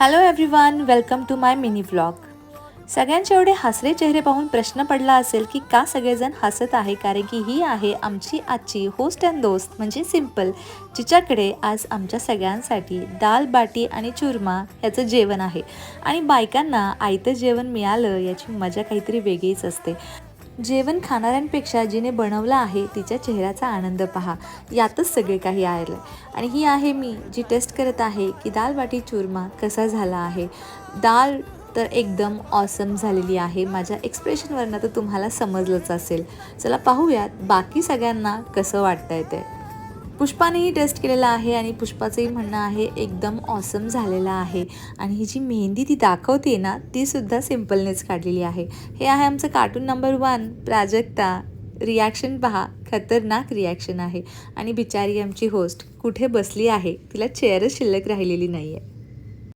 Hello everyone, welcome to my mini vlog. सगळ्यांचे एवढे हसरे चेहरे पाहून प्रश्न पडला असेल की का सगळेजण हसत आहे. कारण की ही आहे आमची आजची होस्ट अँड दोस्त म्हणजे सिंपल, जिच्याकडे आज आमच्या सगळ्यांसाठी दाल बाटी आणि चुरमा ह्याचं जेवण आहे. आणि बायकांना आयतं जेवण मिळालं याची मजा काहीतरी वेगळीच असते. जेवण खाणाऱ्यांपेक्षा जिने बनवलं आहे तिच्या चेहऱ्याचा आनंद पहा, यातच सगळे काही आलं. आणि ही आहे मी जी टेस्ट करत आहे की दाल बाटी चुरमा कसा झाला आहे. दाल तर एकदम ऑसम झालेली आहे. माझ्या एक्सप्रेशनवरनं तर तुम्हाला समजलंच असेल. चला पाहूयात बाकी सगळ्यांना कसं वाटतंय ते. पुष्पानेही टेस्ट केलेला आहे आणि पुष्पाचंही म्हणणं आहे एकदम ऑसम झालेला आहे. आणि ही जी मेहंदी ती दाखवते ना, ती सुद्धा सिम्पलनेच काढलेली आहे. हे आहे आमचं कार्टून नंबर 1 प्राजक्ता. रिॲक्शन पहा, खतरनाक रिॲक्शन आहे. आणि बिचारी आमची होस्ट कुठे बसली आहे, तिला चेअरच शिल्लक राहिलेली नाही आहे.